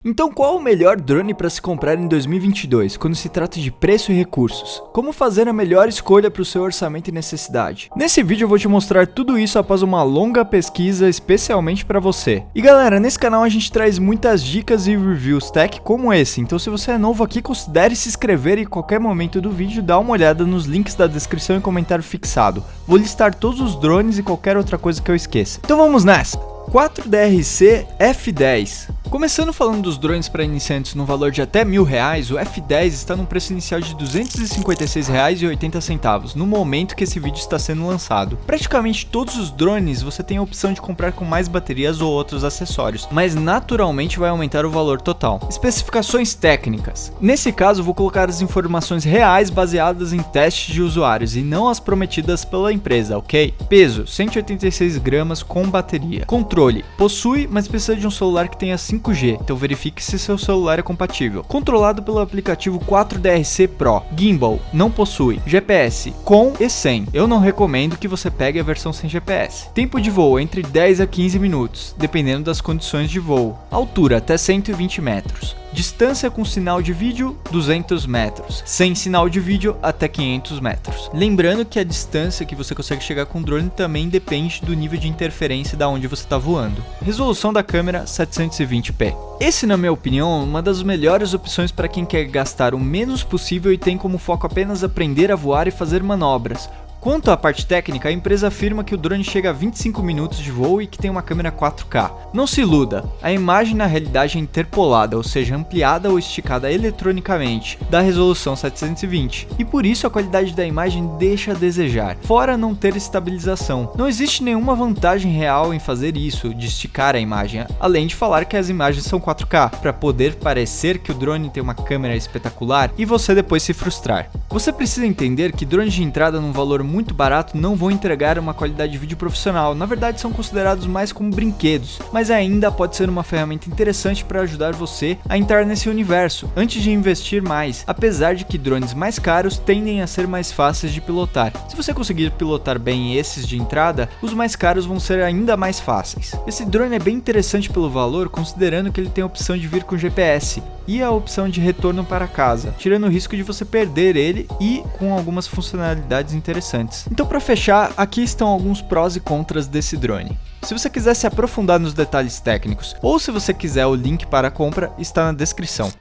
Então qual o melhor drone para se comprar em 2022, quando se trata de preço e recursos? Como fazer a melhor escolha para o seu orçamento e necessidade? Nesse vídeo eu vou te mostrar tudo isso após uma longa pesquisa especialmente para você. E galera, nesse canal a gente traz muitas dicas e reviews tech como esse, então se você é novo aqui, considere se inscrever e em qualquer momento do vídeo dá uma olhada nos links da descrição e comentário fixado. Vou listar todos os drones e qualquer outra coisa que eu esqueça. Então vamos nessa! 4DRC F10. Começando falando dos drones para iniciantes no valor de até R$1.000, o F10 está num preço inicial de R$ 256,80 no momento que esse vídeo está sendo lançado. Praticamente todos os drones você tem a opção de comprar com mais baterias ou outros acessórios, mas naturalmente vai aumentar o valor total. Especificações técnicas. Nesse caso vou colocar as informações reais baseadas em testes de usuários e não as prometidas pela empresa, ok? Peso, 186 gramas com bateria. Controle, possui, mas precisa de um celular que tenha 5G, então verifique se seu celular é compatível. Controlado pelo aplicativo 4DRC Pro. Gimbal, não possui. GPS, com e sem. Eu não recomendo que você pegue a versão sem GPS. Tempo de voo, entre 10 a 15 minutos, dependendo das condições de voo. Altura, até 120 metros. Distância com sinal de vídeo, 200 metros. Sem sinal de vídeo, até 500 metros. Lembrando que a distância que você consegue chegar com o drone também depende do nível de interferência da onde você está voando. Resolução da câmera, 720p. Esse, na minha opinião, é uma das melhores opções para quem quer gastar o menos possível e tem como foco apenas aprender a voar e fazer manobras. Quanto à parte técnica, a empresa afirma que o drone chega a 25 minutos de voo e que tem uma câmera 4K. Não se iluda, a imagem na realidade é interpolada, ou seja, ampliada ou esticada eletronicamente, da resolução 720, e por isso a qualidade da imagem deixa a desejar, fora não ter estabilização. Não existe nenhuma vantagem real em fazer isso, de esticar a imagem, além de falar que as imagens são 4K, para poder parecer que o drone tem uma câmera espetacular e você depois se frustrar. Você precisa entender que drones de entrada num valor muito barato não vão entregar uma qualidade de vídeo profissional, na verdade são considerados mais como brinquedos, mas ainda pode ser uma ferramenta interessante para ajudar você a entrar nesse universo, antes de investir mais, apesar de que drones mais caros tendem a ser mais fáceis de pilotar. Se você conseguir pilotar bem esses de entrada, os mais caros vão ser ainda mais fáceis. Esse drone é bem interessante pelo valor, considerando que ele tem a opção de vir com GPS e a opção de retorno para casa, tirando o risco de você perder ele e com algumas funcionalidades interessantes. Então, para fechar, aqui estão alguns prós e contras desse drone. Se você quiser se aprofundar nos detalhes técnicos ou se você quiser o link para a compra, está na descrição.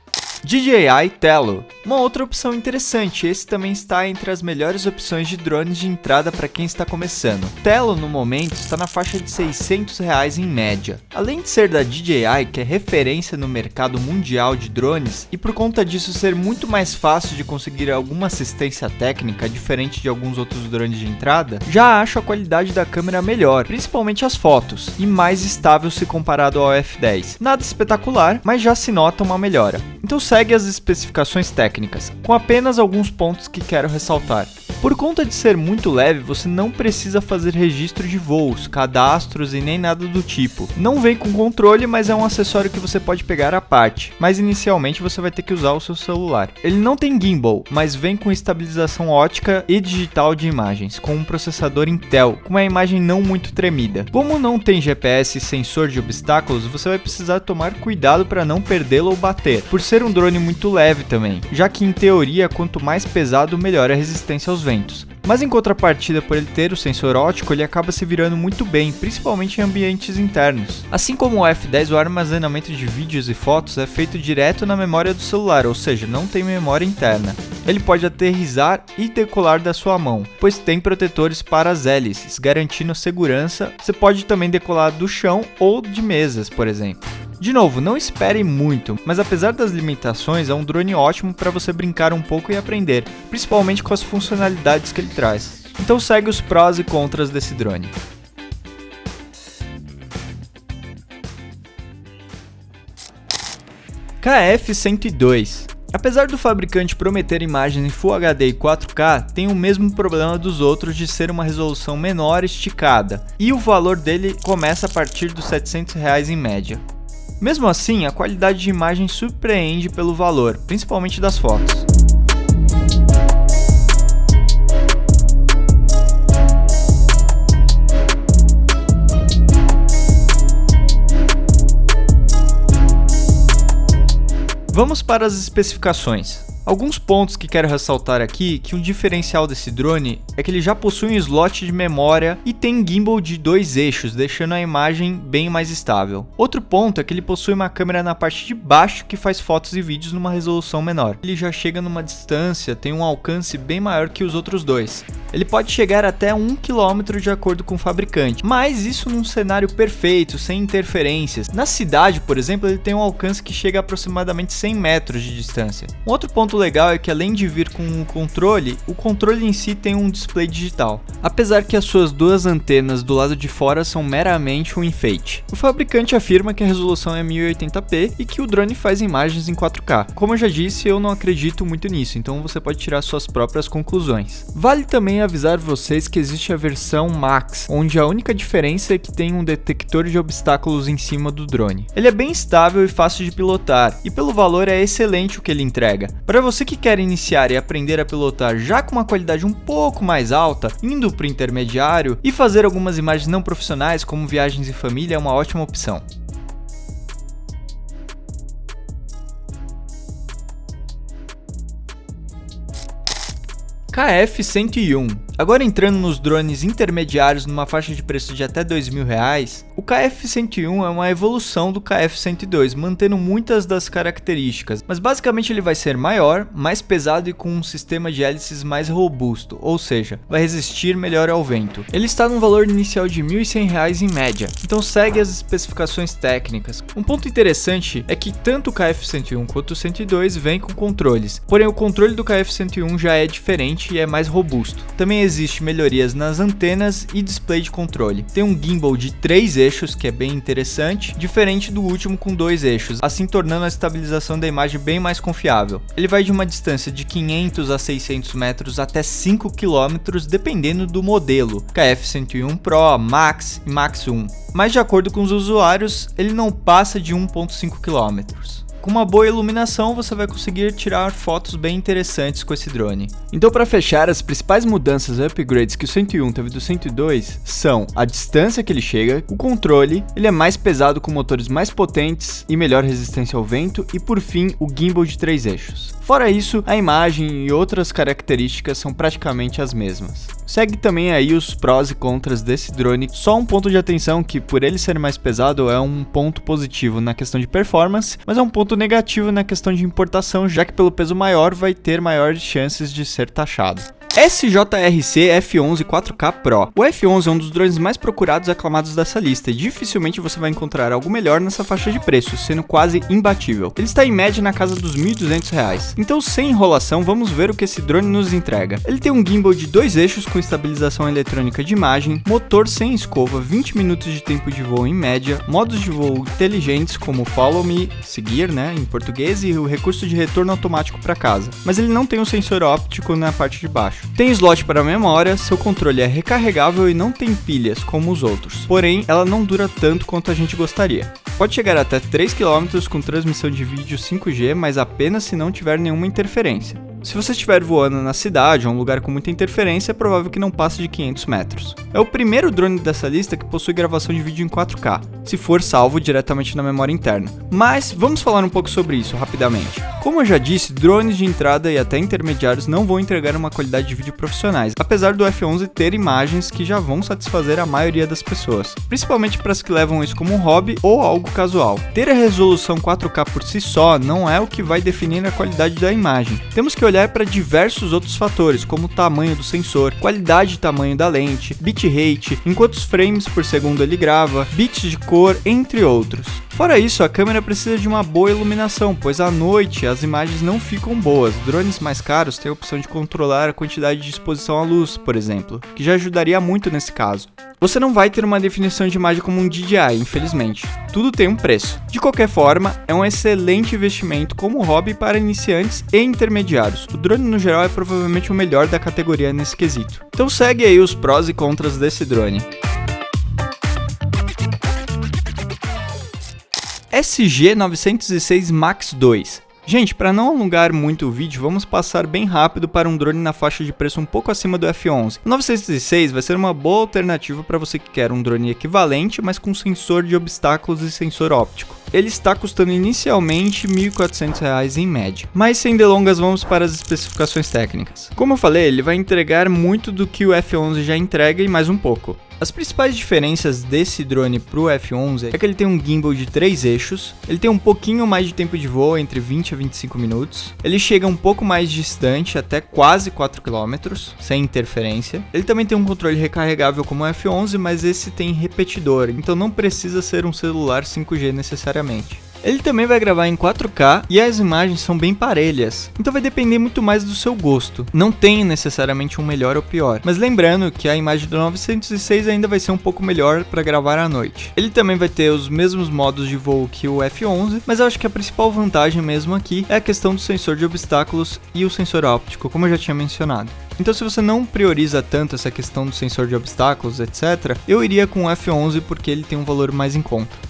DJI Tello, uma outra opção interessante, esse também está entre as melhores opções de drones de entrada para quem está começando. Tello no momento está na faixa de R$600 em média. Além de ser da DJI, que é referência no mercado mundial de drones, e por conta disso ser muito mais fácil de conseguir alguma assistência técnica, diferente de alguns outros drones de entrada, já acho a qualidade da câmera melhor, principalmente as fotos, e mais estável se comparado ao F10. Nada espetacular, mas já se nota uma melhora. Então segue as especificações técnicas, com apenas alguns pontos que quero ressaltar. Por conta de ser muito leve, você não precisa fazer registro de voos, cadastros e nem nada do tipo. Não vem com controle, mas é um acessório que você pode pegar à parte, mas inicialmente você vai ter que usar o seu celular. Ele não tem gimbal, mas vem com estabilização ótica e digital de imagens, com um processador Intel, com uma imagem não muito tremida. Como não tem GPS e sensor de obstáculos, você vai precisar tomar cuidado para não perdê-lo ou bater, por ser um drone muito leve também, já que em teoria quanto mais pesado melhor a resistência aos ventos. Mas em contrapartida, por ele ter o sensor óptico, ele acaba se virando muito bem, principalmente em ambientes internos. Assim como o F10, o armazenamento de vídeos e fotos é feito direto na memória do celular, ou seja, não tem memória interna. Ele pode aterrissar e decolar da sua mão, pois tem protetores para as hélices, garantindo segurança. Você pode também decolar do chão ou de mesas, por exemplo. De novo, não espere muito, mas apesar das limitações, é um drone ótimo para você brincar um pouco e aprender, principalmente com as funcionalidades que ele traz. Então segue os prós e contras desse drone. KF-102. Apesar do fabricante prometer imagens em Full HD e 4K, tem o mesmo problema dos outros de ser uma resolução menor esticada, e o valor dele começa a partir dos R$700 em média. Mesmo assim, a qualidade de imagem surpreende pelo valor, principalmente das fotos. Vamos para as especificações. Alguns pontos que quero ressaltar aqui, que um diferencial desse drone é que ele já possui um slot de memória e tem gimbal de 2 eixos, deixando a imagem bem mais estável. Outro ponto é que ele possui uma câmera na parte de baixo que faz fotos e vídeos numa resolução menor. Ele já chega numa distância, tem um alcance bem maior que os outros dois. Ele pode chegar até 1 km de acordo com o fabricante, mas isso num cenário perfeito, sem interferências. Na cidade, por exemplo, ele tem um alcance que chega a aproximadamente 100 metros de distância. Um outro ponto legal é que além de vir com um controle, o controle em si tem um display digital, apesar que as suas duas antenas do lado de fora são meramente um enfeite. O fabricante afirma que a resolução é 1080p e que o drone faz imagens em 4K. Como eu já disse, eu não acredito muito nisso, então você pode tirar suas próprias conclusões. Vale também avisar vocês que existe a versão Max, onde a única diferença é que tem um detector de obstáculos em cima do drone. Ele é bem estável e fácil de pilotar, e pelo valor é excelente o que ele entrega. Para você que quer iniciar e aprender a pilotar já com uma qualidade um pouco mais alta, indo para o intermediário e fazer algumas imagens não profissionais como viagens em família, é uma ótima opção. KF-101. Agora entrando nos drones intermediários numa faixa de preço de até R$2.000, o KF-101 é uma evolução do KF-102, mantendo muitas das características, mas basicamente ele vai ser maior, mais pesado e com um sistema de hélices mais robusto, ou seja, vai resistir melhor ao vento. Ele está num valor inicial de R$1.100 em média, então segue as especificações técnicas. Um ponto interessante é que tanto o KF-101 quanto o 102 vêm com controles, porém o controle do KF-101 já é diferente e é mais robusto. Também existe melhorias nas antenas e display de controle. Tem um gimbal de 3 eixos, que é bem interessante, diferente do último com 2 eixos, assim tornando a estabilização da imagem bem mais confiável. Ele vai de uma distância de 500 a 600 metros até 5 km, dependendo do modelo, KF-101 Pro, Max e Max 1. Mas de acordo com os usuários, ele não passa de 1,5 km. Com uma boa iluminação, você vai conseguir tirar fotos bem interessantes com esse drone. Então, para fechar, as principais mudanças e upgrades que o 101 teve do 102 são a distância que ele chega, o controle, ele é mais pesado com motores mais potentes e melhor resistência ao vento, e por fim, o gimbal de 3 eixos. Fora isso, a imagem e outras características são praticamente as mesmas. Segue também aí os prós e contras desse drone. Só um ponto de atenção que, por ele ser mais pesado, é um ponto positivo na questão de performance, mas é um ponto negativo na questão de importação, já que pelo peso maior vai ter maiores chances de ser taxado. SJRC F11 4K Pro. O F11 é um dos drones mais procurados e aclamados dessa lista, e dificilmente você vai encontrar algo melhor nessa faixa de preço, sendo quase imbatível. Ele está em média na casa dos R$1.200. Então, sem enrolação, vamos ver o que esse drone nos entrega. Ele tem um gimbal de 2 eixos com estabilização eletrônica de imagem, motor sem escova, 20 minutos de tempo de voo em média, modos de voo inteligentes como Follow Me, seguir, em português, e o recurso de retorno automático para casa. Mas ele não tem um sensor óptico na parte de baixo. Tem slot para memória, seu controle é recarregável e não tem pilhas como os outros, porém ela não dura tanto quanto a gente gostaria. Pode chegar até 3 km com transmissão de vídeo 5G, mas apenas se não tiver nenhuma interferência. Se você estiver voando na cidade ou um lugar com muita interferência, é provável que não passe de 500 metros. É o primeiro drone dessa lista que possui gravação de vídeo em 4K, se for salvo diretamente na memória interna. Mas vamos falar um pouco sobre isso rapidamente. Como eu já disse, drones de entrada e até intermediários não vão entregar uma qualidade de vídeo profissionais, apesar do F11 ter imagens que já vão satisfazer a maioria das pessoas, principalmente para as que levam isso como um hobby ou algo casual. Ter a resolução 4K por si só não é o que vai definir a qualidade da imagem. Temos que olhar para diversos outros fatores, como o tamanho do sensor, qualidade e tamanho da lente, bitrate, em quantos frames por segundo ele grava, bits de cor, entre outros. Fora isso, a câmera precisa de uma boa iluminação, pois à noite as imagens não ficam boas. Drones mais caros têm a opção de controlar a quantidade de exposição à luz, por exemplo, que já ajudaria muito nesse caso. Você não vai ter uma definição de imagem como um DJI, infelizmente. Tudo tem um preço. De qualquer forma, é um excelente investimento como hobby para iniciantes e intermediários. O drone no geral é provavelmente o melhor da categoria nesse quesito. Então segue aí os prós e contras desse drone. SG906 Max 2. Gente, para não alongar muito o vídeo, vamos passar bem rápido para um drone na faixa de preço um pouco acima do F11. O 906 vai ser uma boa alternativa para você que quer um drone equivalente, mas com sensor de obstáculos e sensor óptico. ele está custando inicialmente R$ 1.400 em média. Mas sem delongas, vamos para as especificações técnicas. Como eu falei, ele vai entregar muito do que o F11 já entrega e mais um pouco. As principais diferenças desse drone pro F11 é que ele tem um gimbal de 3 eixos, ele tem um pouquinho mais de tempo de voo, entre 20 a 25 minutos, ele chega um pouco mais distante, até quase 4 km, sem interferência. Ele também tem um controle recarregável como o F11, mas esse tem repetidor, então não precisa ser um celular 5G necessariamente. Ele também vai gravar em 4K e as imagens são bem parelhas, então vai depender muito mais do seu gosto. Não tem necessariamente um melhor ou pior, mas lembrando que a imagem do 906 ainda vai ser um pouco melhor para gravar à noite. Ele também vai ter os mesmos modos de voo que o F11, mas eu acho que a principal vantagem mesmo aqui é a questão do sensor de obstáculos e o sensor óptico, como eu já tinha mencionado. Então se você não prioriza tanto essa questão do sensor de obstáculos, etc., eu iria com o F11 porque ele tem um valor mais em conta.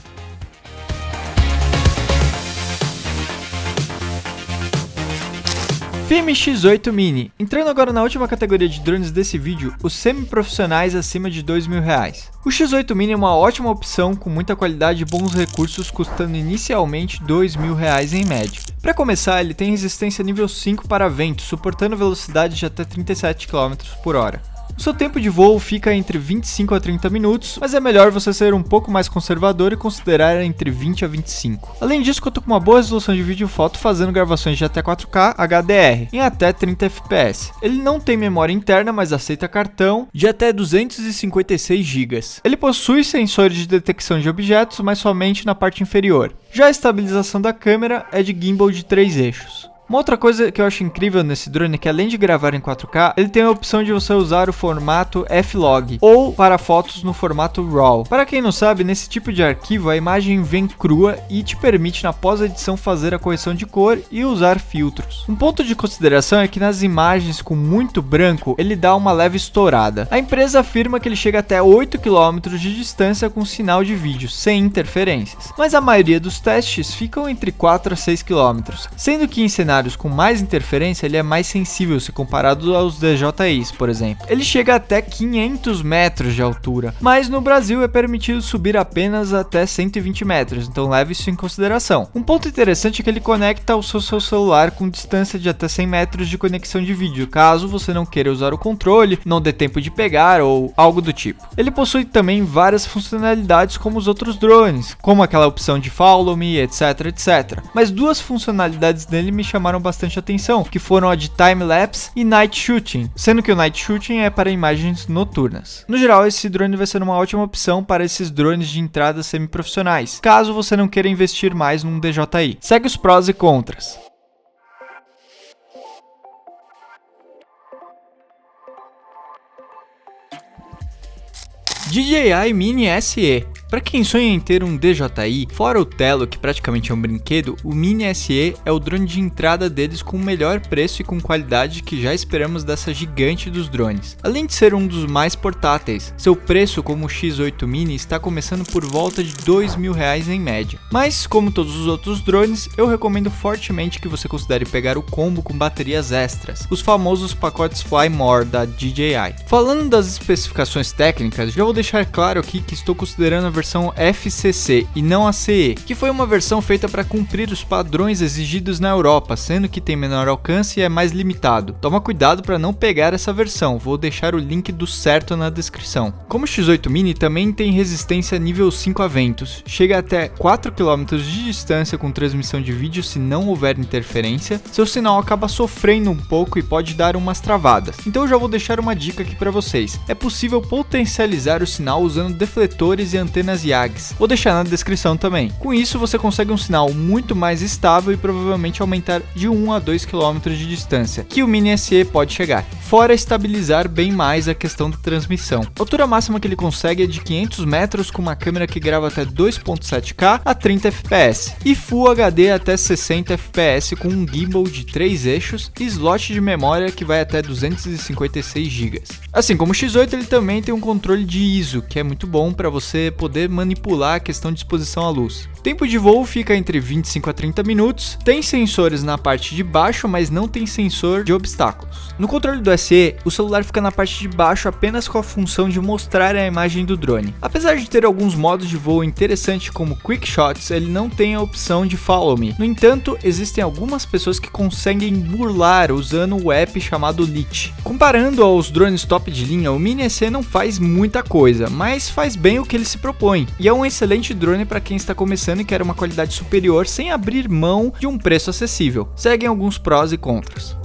Fime X8 Mini. Entrando agora na última categoria de drones desse vídeo, os semi-profissionais acima de R$2.000. O X8 Mini é uma ótima opção com muita qualidade e bons recursos, custando inicialmente R$2.000 em média. Para começar, ele tem resistência nível 5 para vento, suportando velocidade de até 37 km por hora. O seu tempo de voo fica entre 25 a 30 minutos, mas é melhor você ser um pouco mais conservador e considerar entre 20 a 25. Além disso, conta com uma boa resolução de vídeo e foto, fazendo gravações de até 4K HDR em até 30 fps. Ele não tem memória interna, mas aceita cartão de até 256 GB. Ele possui sensores de detecção de objetos, mas somente na parte inferior. Já a estabilização da câmera é de gimbal de 3 eixos. Uma outra coisa que eu acho incrível nesse drone é que, além de gravar em 4K, ele tem a opção de você usar o formato F-Log ou para fotos no formato RAW. Para quem não sabe, nesse tipo de arquivo a imagem vem crua e te permite na pós-edição fazer a correção de cor e usar filtros. Um ponto de consideração é que nas imagens com muito branco ele dá uma leve estourada. A empresa afirma que ele chega até 8 km de distância com sinal de vídeo, sem interferências, mas a maioria dos testes ficam entre 4 a 6 km, sendo que em cenários com mais interferência ele é mais sensível se comparado aos DJIs, por exemplo. Ele chega até 500 metros de altura, mas no Brasil é permitido subir apenas até 120 metros, então leve isso em consideração. Um ponto interessante é que ele conecta ao seu celular com distância de até 100 metros de conexão de vídeo, caso você não queira usar o controle, não dê tempo de pegar ou algo do tipo. Ele possui também várias funcionalidades como os outros drones, como aquela opção de Follow Me, etc, etc. Mas duas funcionalidades dele me chamaram bastante atenção, que foram a de Time-Lapse e Night Shooting, sendo que o Night Shooting é para imagens noturnas. No geral, esse drone vai ser uma ótima opção para esses drones de entrada semi-profissionais, caso você não queira investir mais num DJI. Segue os prós e contras. DJI Mini SE. Para quem sonha em ter um DJI, fora o Tello, que praticamente é um brinquedo, o Mini SE é o drone de entrada deles com o melhor preço e com qualidade que já esperamos dessa gigante dos drones. Além de ser um dos mais portáteis, seu preço como o X8 Mini está começando por volta de R$2.000 em média. Mas, como todos os outros drones, eu recomendo fortemente que você considere pegar o combo com baterias extras, os famosos pacotes Fly More da DJI. Falando das especificações técnicas, já vou deixar claro aqui que estou considerando a versão FCC e não a CE, que foi uma versão feita para cumprir os padrões exigidos na Europa, sendo que tem menor alcance e é mais limitado. Toma cuidado para não pegar essa versão, vou deixar o link do certo na descrição. Como o X8 Mini também tem resistência nível 5 a ventos, chega até 4 km de distância com transmissão de vídeo se não houver interferência, seu sinal acaba sofrendo um pouco e pode dar umas travadas. Então eu já vou deixar uma dica aqui para vocês, é possível potencializar o sinal usando defletores e antenas Yags, vou deixar na descrição também. Com isso você consegue um sinal muito mais estável e provavelmente aumentar de 1 a 2 km de distância, que o Mini SE pode chegar, fora estabilizar bem mais a questão da transmissão. A altura máxima que ele consegue é de 500 metros com uma câmera que grava até 2.7K a 30 fps e Full HD até 60 fps com um gimbal de 3 eixos e slot de memória que vai até 256 GB. Assim como o X8, ele também tem um controle de ISO, que é muito bom para você poder poder manipular a questão de exposição à luz. O tempo de voo fica entre 25 a 30 minutos, tem sensores na parte de baixo, mas não tem sensor de obstáculos. No controle do SE, o celular fica na parte de baixo apenas com a função de mostrar a imagem do drone. Apesar de ter alguns modos de voo interessantes como Quick Shots, ele não tem a opção de Follow Me. No entanto, existem algumas pessoas que conseguem burlar usando o app chamado Lit. Comparando aos drones top de linha, o Mini SE não faz muita coisa, mas faz bem o que ele se propõe. E é um excelente drone para quem está começando e quer uma qualidade superior sem abrir mão de um preço acessível. Seguem alguns prós e contras.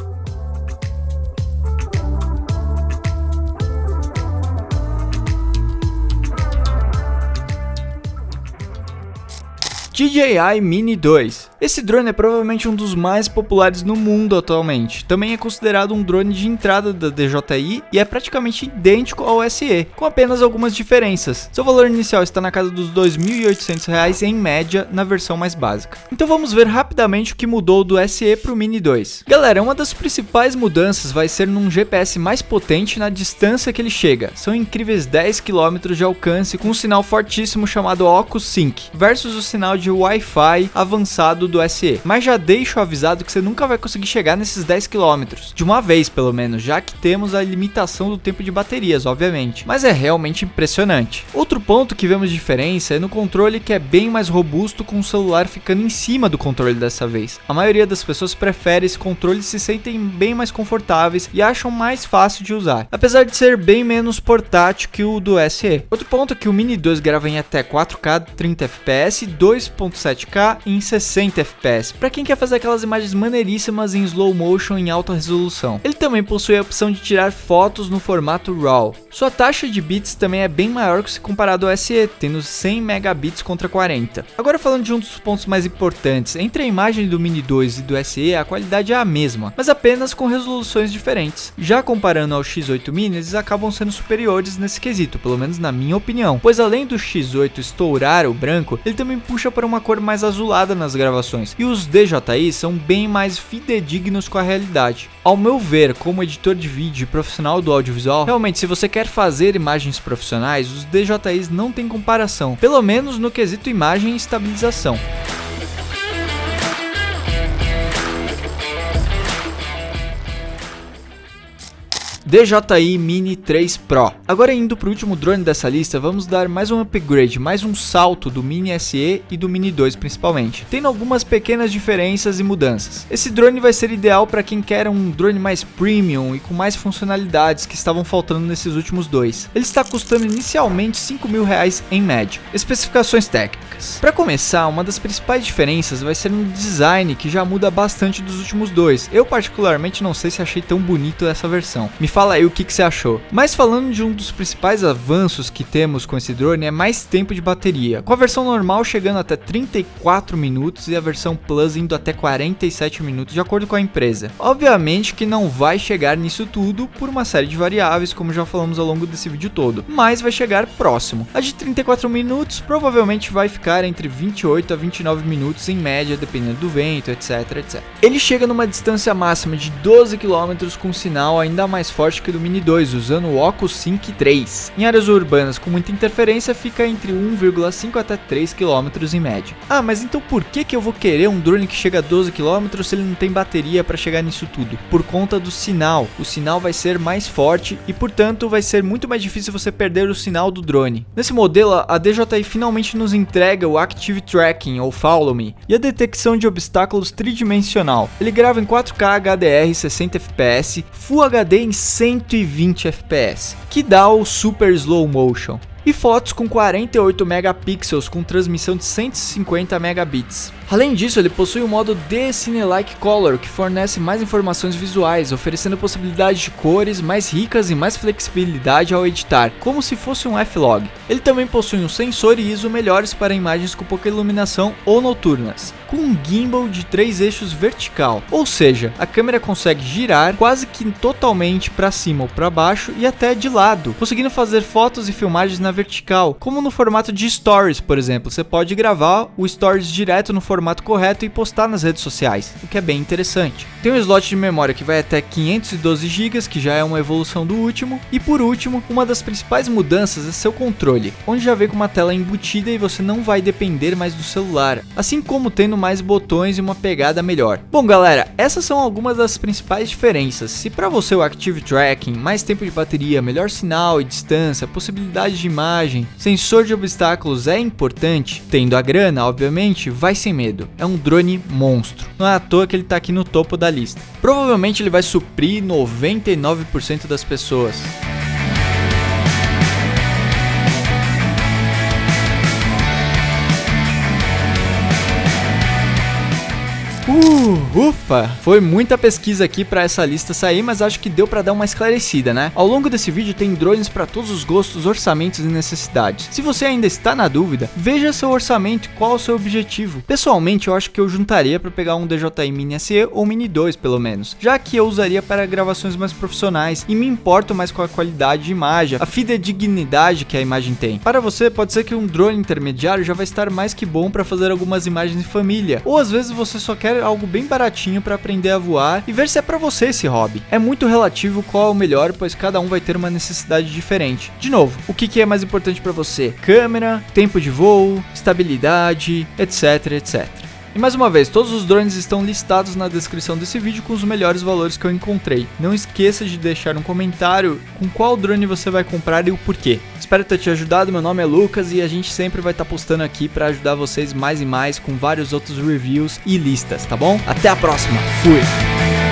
DJI Mini 2. Esse drone é provavelmente um dos mais populares no mundo atualmente. Também é considerado um drone de entrada da DJI e é praticamente idêntico ao SE, com apenas algumas diferenças. Seu valor inicial está na casa dos R$ 2.800 em média na versão mais básica. Então vamos ver rapidamente o que mudou do SE para o Mini 2. Galera, uma das principais mudanças vai ser num GPS mais potente na distância que ele chega. São incríveis 10 km de alcance com um sinal fortíssimo chamado OcuSync, versus o sinal de Wi-Fi avançado do SE, mas já deixo avisado que você nunca vai conseguir chegar nesses 10 km, de uma vez pelo menos, já que temos a limitação do tempo de baterias, obviamente, mas é realmente impressionante. Outro ponto que vemos diferença é no controle, que é bem mais robusto, com o celular ficando em cima do controle dessa vez. A maioria das pessoas prefere esse controle, se sentem bem mais confortáveis e acham mais fácil de usar, apesar de ser bem menos portátil que o do SE. Outro ponto é que o Mini 2 grava em até 4K 30 fps, 2.7K em 60 fps, para quem quer fazer aquelas imagens maneiríssimas em slow motion em alta resolução. Ele também possui a opção de tirar fotos no formato RAW. Sua taxa de bits também é bem maior que se comparado ao SE, tendo 100 megabits contra 40. Agora falando de um dos pontos mais importantes, entre a imagem do Mini 2 e do SE, a qualidade é a mesma, mas apenas com resoluções diferentes. Já comparando ao X8 Mini, eles acabam sendo superiores nesse quesito, pelo menos na minha opinião, pois além do X8 estourar o branco, ele também puxa para uma cor mais azulada nas gravações, e os DJI são bem mais fidedignos com a realidade. Ao meu ver, como editor de vídeo e profissional do audiovisual, realmente se você quer fazer imagens profissionais, os DJIs não tem comparação, pelo menos no quesito imagem e estabilização. DJI Mini 3 Pro. Agora indo para o último drone dessa lista, vamos dar mais um upgrade, mais um salto do Mini SE e do Mini 2 principalmente, tendo algumas pequenas diferenças e mudanças. Esse drone vai ser ideal para quem quer um drone mais premium e com mais funcionalidades que estavam faltando nesses últimos dois. Ele está custando inicialmente R$ 5.000 em média. Especificações técnicas. Para começar, uma das principais diferenças vai ser no design, que já muda bastante dos últimos dois. Eu particularmente não sei se achei tão bonito essa versão. Me fala aí o que você achou. Mas falando de um dos principais avanços que temos com esse drone, é mais tempo de bateria, com a versão normal chegando até 34 minutos e a versão Plus indo até 47 minutos, de acordo com a empresa. Obviamente que não vai chegar nisso tudo por uma série de variáveis, como já falamos ao longo desse vídeo todo, mas vai chegar próximo. A de 34 minutos provavelmente vai ficar entre 28 a 29 minutos em média, dependendo do vento, etc, etc. Ele chega numa distância máxima de 12 km com sinal ainda mais forte que do Mini 2, usando o OcuSync 3. Em áreas urbanas com muita interferência, fica entre 1,5 até 3 km em média. Ah, mas então por que eu vou querer um drone que chega a 12 km se ele não tem bateria para chegar nisso tudo? Por conta do sinal. O sinal vai ser mais forte e, portanto, vai ser muito mais difícil você perder o sinal do drone. Nesse modelo, a DJI finalmente nos entrega o Active Tracking, ou Follow Me, e a detecção de obstáculos tridimensional. Ele grava em 4K HDR 60 fps, Full HD em 120 fps, que dá o Super Slow Motion, e fotos com 48 megapixels com transmissão de 150 megabits. Além disso, ele possui o modo D-Cine-like Color, que fornece mais informações visuais, oferecendo possibilidades de cores mais ricas e mais flexibilidade ao editar, como se fosse um F-Log. Ele também possui um sensor e ISO melhores para imagens com pouca iluminação ou noturnas, com um gimbal de 3 eixos vertical, ou seja, a câmera consegue girar quase que totalmente para cima ou para baixo e até de lado, conseguindo fazer fotos e filmagens na vertical, como no formato de Stories, por exemplo. Você pode gravar o Stories direto no formato formato correto e postar nas redes sociais, o que é bem interessante. Tem um slot de memória que vai até 512 GB, que já é uma evolução do último, e por último, uma das principais mudanças é seu controle, onde já vem com uma tela embutida e você não vai depender mais do celular, assim como tendo mais botões e uma pegada melhor. Bom galera, essas são algumas das principais diferenças. Se para você o Active Tracking, mais tempo de bateria, melhor sinal e distância, possibilidade de imagem, sensor de obstáculos é importante, tendo a grana, obviamente, vai sem medo. É um drone monstro. Não é à toa que ele tá aqui no topo da lista. Provavelmente ele vai suprir 99% das pessoas. Ufa! Foi muita pesquisa aqui para essa lista sair, mas acho que deu para dar uma esclarecida, né? Ao longo desse vídeo tem drones para todos os gostos, orçamentos e necessidades. Se você ainda está na dúvida, veja seu orçamento e qual o seu objetivo. Pessoalmente, eu acho que eu juntaria para pegar um DJI Mini SE ou Mini 2 pelo menos, já que eu usaria para gravações mais profissionais e me importo mais com a qualidade de imagem, a fidedignidade que a imagem tem. Para você, pode ser que um drone intermediário já vai estar mais que bom para fazer algumas imagens em família, ou às vezes você só quer algo bem baratinho para aprender a voar e ver se é para você esse hobby. É muito relativo qual é o melhor, pois cada um vai ter uma necessidade diferente. De novo, o que é mais importante para você? Câmera, tempo de voo, estabilidade, etc, etc. E mais uma vez, todos os drones estão listados na descrição desse vídeo com os melhores valores que eu encontrei. Não esqueça de deixar um comentário com qual drone você vai comprar e o porquê. Espero ter te ajudado, meu nome é Lucas e a gente sempre vai estar postando aqui para ajudar vocês mais e mais com vários outros reviews e listas, tá bom? Até a próxima, fui!